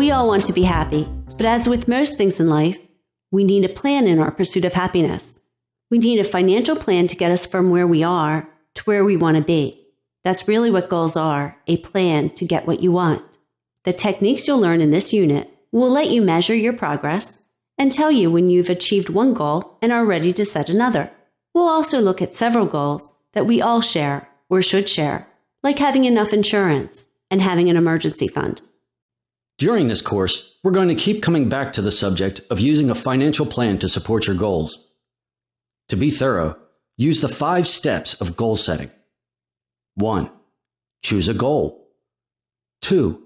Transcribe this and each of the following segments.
We all want to be happy, but as with most things in life, we need a plan in our pursuit of happiness. We need a financial plan to get us from where we are to where we want to be. That's really what goals are, a plan to get what you want. The techniques you'll learn in this unit will let you measure your progress and tell you when you've achieved one goal and are ready to set another. We'll also look at several goals that we all share or should share, like having enough insurance and having an emergency fund. During this course, we're going to keep coming back to the subject of using a financial plan to support your goals. To be thorough, use the 5 steps of goal setting. 1. Choose a goal. 2.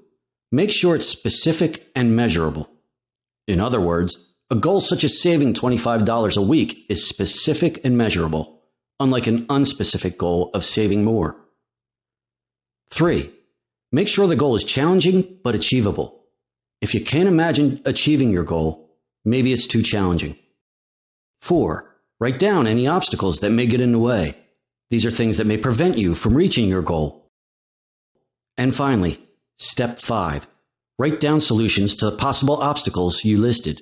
Make sure it's specific and measurable. In other words, a goal such as saving $25 a week is specific and measurable, unlike an unspecific goal of saving more. 3. Make sure the goal is challenging but achievable. If you can't imagine achieving your goal, maybe it's too challenging. 4. Write down any obstacles that may get in the way. These are things that may prevent you from reaching your goal. And finally, step 5. Write down solutions to possible obstacles you listed.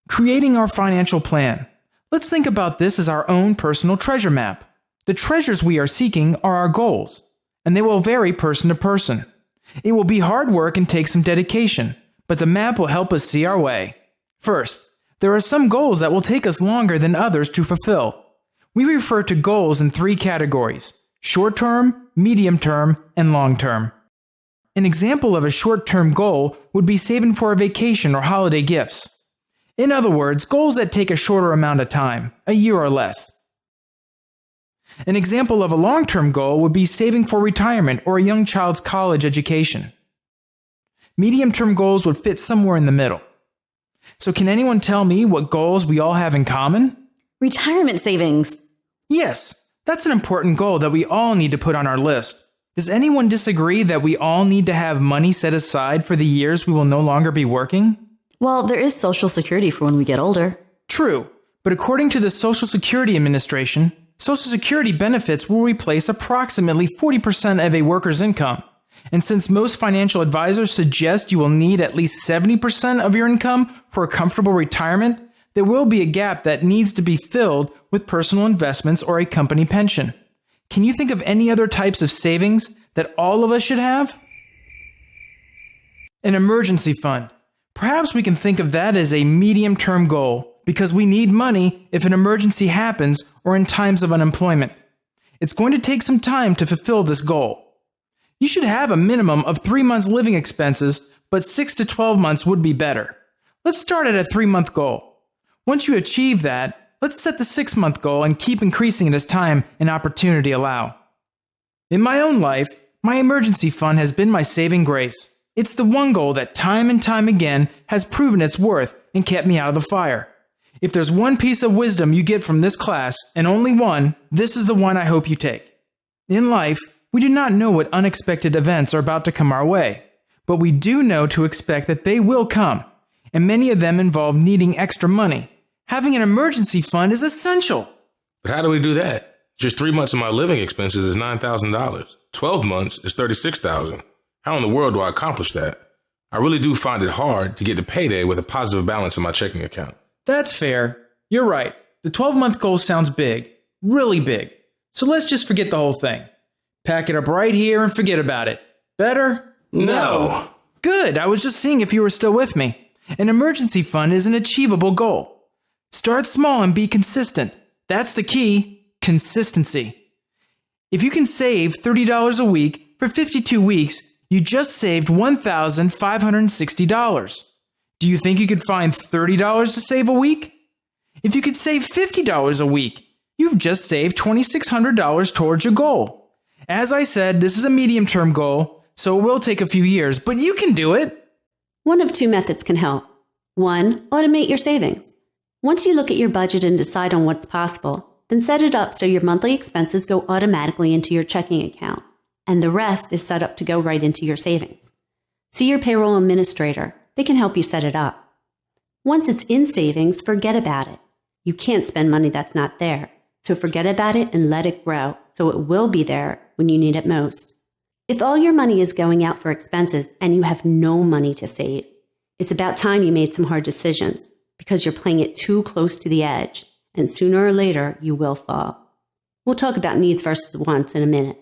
Creating our financial plan. Let's think about this as our own personal treasure map. The treasures we are seeking are our goals, and they will vary person to person. It will be hard work and take some dedication, but the map will help us see our way. First, there are some goals that will take us longer than others to fulfill. We refer to goals in 3 categories: short-term, medium-term, and long-term. An example of a short-term goal would be saving for a vacation or holiday gifts. In other words, goals that take a shorter amount of time, a year or less. An example of a long-term goal would be saving for retirement or a young child's college education. Medium-term goals would fit somewhere in the middle. So can anyone tell me what goals we all have in common? Retirement savings. Yes, that's an important goal that we all need to put on our list. Does anyone disagree that we all need to have money set aside for the years we will no longer be working? Well, there is Social Security for when we get older. True, but according to the Social Security Administration, Social Security benefits will replace approximately 40% of a worker's income. And since most financial advisors suggest you will need at least 70% of your income for a comfortable retirement, there will be a gap that needs to be filled with personal investments or a company pension. Can you think of any other types of savings that all of us should have? An emergency fund. Perhaps we can think of that as a medium-term goal because we need money if an emergency happens or in times of unemployment. It's going to take some time to fulfill this goal. You should have a minimum of 3 months living expenses, but 6 to 12 months would be better. Let's start at a 3-month goal. Once you achieve that, let's set the 6-month goal and keep increasing it as time and opportunity allow. In my own life, my emergency fund has been my saving grace. It's the one goal that time and time again has proven its worth and kept me out of the fire. If there's one piece of wisdom you get from this class, and only one, this is the one I hope you take. In life, we do not know what unexpected events are about to come our way, but we do know to expect that they will come, and many of them involve needing extra money. Having an emergency fund is essential. But how do we do that? Just 3 months of my living expenses is $9,000. 12 months is $36,000. How in the world do I accomplish that? I really do find it hard to get to payday with a positive balance in my checking account. That's fair. You're right. The 12-month goal sounds big, really big. So let's just forget the whole thing. Pack it up right here and forget about it. Better? No. Good. I was just seeing if you were still with me. An emergency fund is an achievable goal. Start small and be consistent. That's the key. Consistency. If you can save $30 a week for 52 weeks, you just saved $1,560. Do you think you could find $30 to save a week? If you could save $50 a week, you've just saved $2,600 towards your goal. As I said, this is a medium-term goal, so it will take a few years, but you can do it. One of 2 methods can help. 1, automate your savings. Once you look at your budget and decide on what's possible, then set it up so your monthly expenses go automatically into your checking account, and the rest is set up to go right into your savings. See your payroll administrator. They can help you set it up. Once it's in savings, forget about it. You can't spend money that's not there, so forget about it and let it grow so it will be there when you need it most. If all your money is going out for expenses and you have no money to save, it's about time you made some hard decisions because you're playing it too close to the edge, and sooner or later you will fall. We'll talk about needs versus wants in a minute.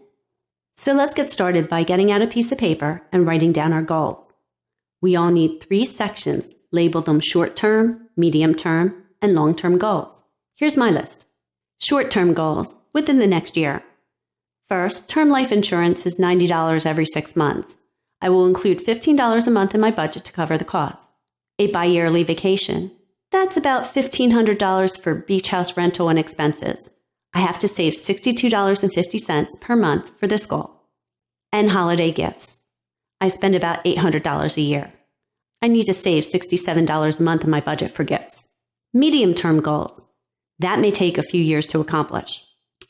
So let's get started by getting out a piece of paper and writing down our goals. We all need 3 sections, label them short-term, medium-term, and long-term goals. Here's my list. Short-term goals within the next year. First, term life insurance is $90 every 6 months. I will include $15 a month in my budget to cover the cost. A bi-yearly vacation. That's about $1,500 for beach house rental and expenses. I have to save $62.50 per month for this goal. And holiday gifts. I spend about $800 a year. I need to save $67 a month in my budget for gifts. Medium-term goals. That may take a few years to accomplish.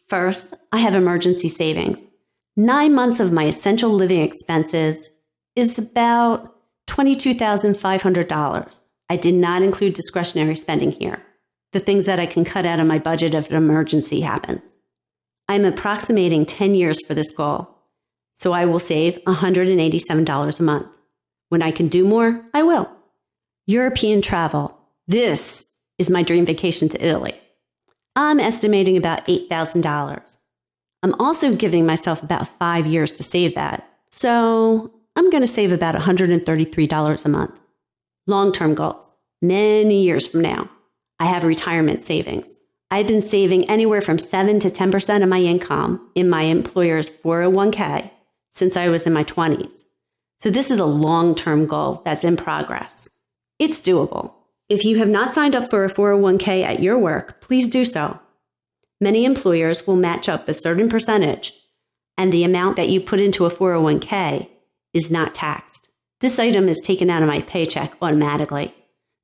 First, I have emergency savings. 9 months of my essential living expenses is about $22,500. I did not include discretionary spending here, the things that I can cut out of my budget if an emergency happens. I'm approximating 10 years for this goal, so I will save $187 a month. When I can do more, I will. European travel. This is my dream vacation to Italy. I'm estimating about $8,000. I'm also giving myself about 5 years to save that, so I'm going to save about $133 a month. Long-term goals. Many years from now, I have retirement savings. I've been saving anywhere from 7 to 10% of my income in my employer's 401k since I was in my 20s. So this is a long-term goal that's in progress. It's doable. If you have not signed up for a 401k at your work, please do so. Many employers will match up a certain percentage, and the amount that you put into a 401k is not taxed. This item is taken out of my paycheck automatically,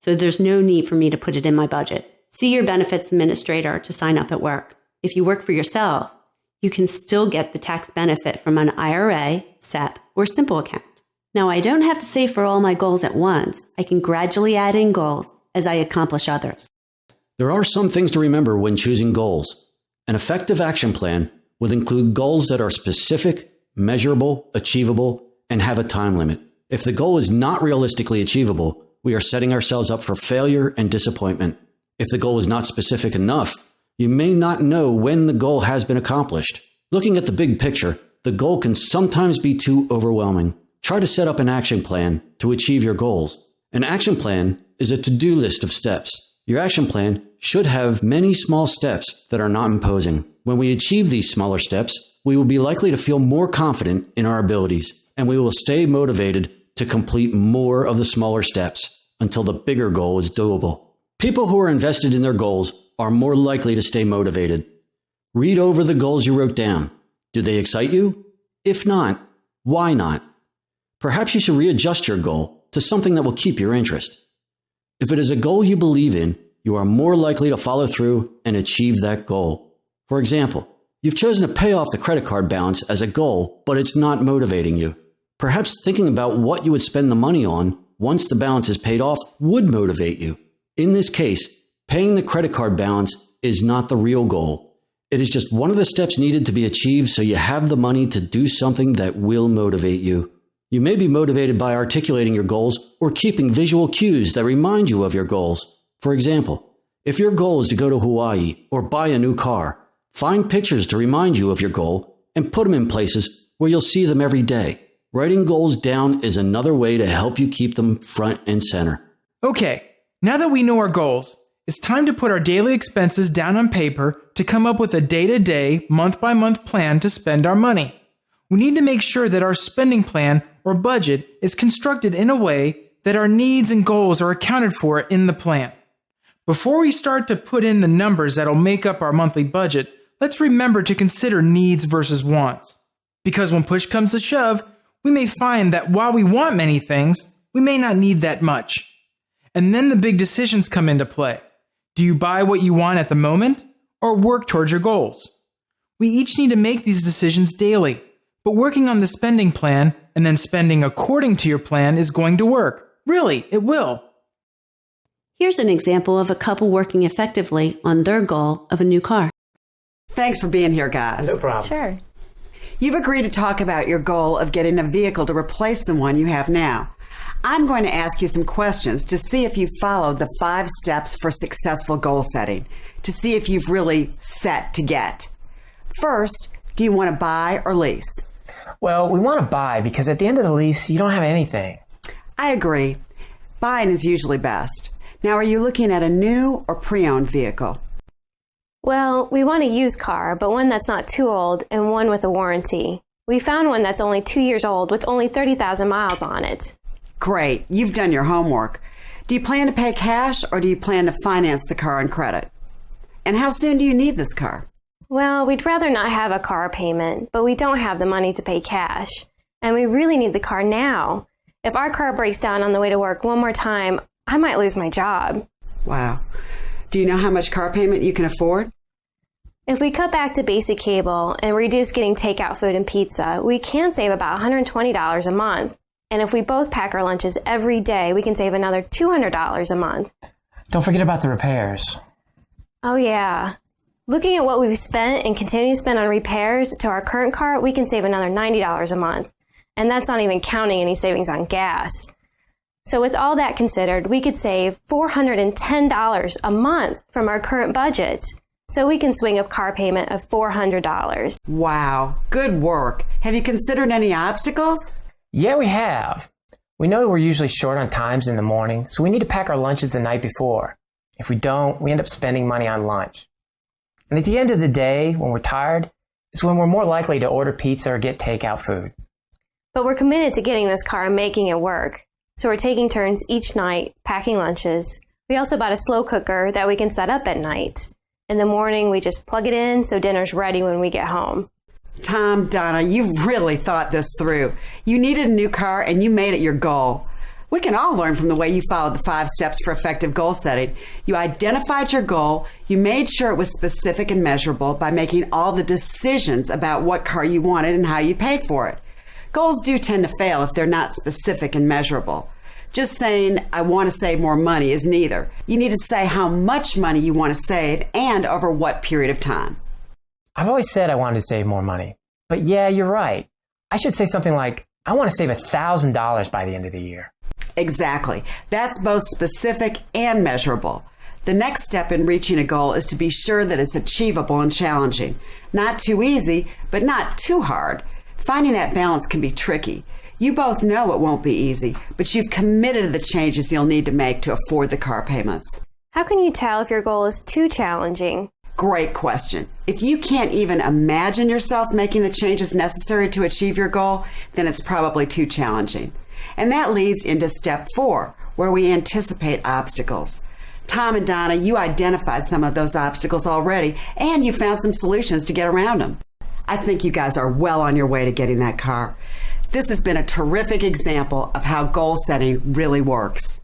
so there's no need for me to put it in my budget. See your benefits administrator to sign up at work. If you work for yourself, you can still get the tax benefit from an IRA, SEP, or simple account. Now, I don't have to save for all my goals at once. I can gradually add in goals as I accomplish others. There are some things to remember when choosing goals. An effective action plan would include goals that are specific, measurable, achievable, and have a time limit. If the goal is not realistically achievable, we are setting ourselves up for failure and disappointment. If the goal is not specific enough, you may not know when the goal has been accomplished. Looking at the big picture, the goal can sometimes be too overwhelming. Try to set up an action plan to achieve your goals. An action plan is a to-do list of steps. Your action plan should have many small steps that are not imposing. When we achieve these smaller steps, we will be likely to feel more confident in our abilities, and we will stay motivated to complete more of the smaller steps until the bigger goal is doable. People who are invested in their goals are more likely to stay motivated. Read over the goals you wrote down. Do they excite you? If not, why not? Perhaps you should readjust your goal to something that will keep your interest. If it is a goal you believe in, you are more likely to follow through and achieve that goal. For example, you've chosen to pay off the credit card balance as a goal, but it's not motivating you. Perhaps thinking about what you would spend the money on once the balance is paid off would motivate you. In this case, paying the credit card balance is not the real goal. It is just one of the steps needed to be achieved so you have the money to do something that will motivate you. You may be motivated by articulating your goals or keeping visual cues that remind you of your goals. For example, if your goal is to go to Hawaii or buy a new car, find pictures to remind you of your goal and put them in places where you'll see them every day. Writing goals down is another way to help you keep them front and center. Okay, now that we know our goals, it's time to put our daily expenses down on paper to come up with a day-to-day, month-by-month plan to spend our money. We need to make sure that our spending plan or budget is constructed in a way that our needs and goals are accounted for in the plan. Before we start to put in the numbers that'll make up our monthly budget, let's remember to consider needs versus wants. Because when push comes to shove, we may find that while we want many things, we may not need that much. And then the big decisions come into play. Do you buy what you want at the moment or work towards your goals? We each need to make these decisions daily, but working on the spending plan and then spending according to your plan is going to work. Really, it will. Here's an example of a couple working effectively on their goal of a new car. Thanks for being here, guys. No problem. Sure. You've agreed to talk about your goal of getting a vehicle to replace the one you have now. I'm going to ask you some questions to see if you followed the 5 steps for successful goal setting, to see if you've really set to get. First, do you want to buy or lease? Well, we want to buy because at the end of the lease, you don't have anything. I agree. Buying is usually best. Now, are you looking at a new or pre-owned vehicle? Well, we want a used car, but one that's not too old and one with a warranty. We found one that's only 2 years old with only 30,000 miles on it. Great. You've done your homework. Do you plan to pay cash or do you plan to finance the car on credit? And how soon do you need this car? Well, we'd rather not have a car payment, but we don't have the money to pay cash. And we really need the car now. If our car breaks down on the way to work one more time, I might lose my job. Wow. Do you know how much car payment you can afford? If we cut back to basic cable and reduce getting takeout food and pizza, we can save about $120 a month. And if we both pack our lunches every day, we can save another $200 a month. Don't forget about the repairs. Oh, yeah. Looking at what we've spent and continue to spend on repairs to our current car, we can save another $90 a month. And that's not even counting any savings on gas. So with all that considered, we could save $410 a month from our current budget. So we can swing a car payment of $400. Wow. Good work. Have you considered any obstacles? Yeah, we have. We know we're usually short on times in the morning, so we need to pack our lunches the night before. If we don't, we end up spending money on lunch. And at the end of the day, when we're tired, is when we're more likely to order pizza or get takeout food. But we're committed to getting this car and making it work. So we're taking turns each night packing lunches. We also bought a slow cooker that we can set up at night. In the morning, we just plug it in so dinner's ready when we get home. Tom, Donna, you've really thought this through. You needed a new car and you made it your goal. We can all learn from the way you followed the 5 steps for effective goal setting. You identified your goal, you made sure it was specific and measurable by making all the decisions about what car you wanted and how you paid for it. Goals do tend to fail if they're not specific and measurable. Just saying, I want to save more money is neither. You need to say how much money you want to save and over what period of time. I've always said I wanted to save more money. But yeah, you're right. I should say something like, I want to save $1,000 by the end of the year. Exactly. That's both specific and measurable. The next step in reaching a goal is to be sure that it's achievable and challenging. Not too easy, but not too hard. Finding that balance can be tricky. You both know it won't be easy, but you've committed to the changes you'll need to make to afford the car payments. How can you tell if your goal is too challenging? Great question. If you can't even imagine yourself making the changes necessary to achieve your goal, then it's probably too challenging. And that leads into step 4, where we anticipate obstacles. Tom and Donna, you identified some of those obstacles already, and you found some solutions to get around them. I think you guys are well on your way to getting that car. This has been a terrific example of how goal setting really works.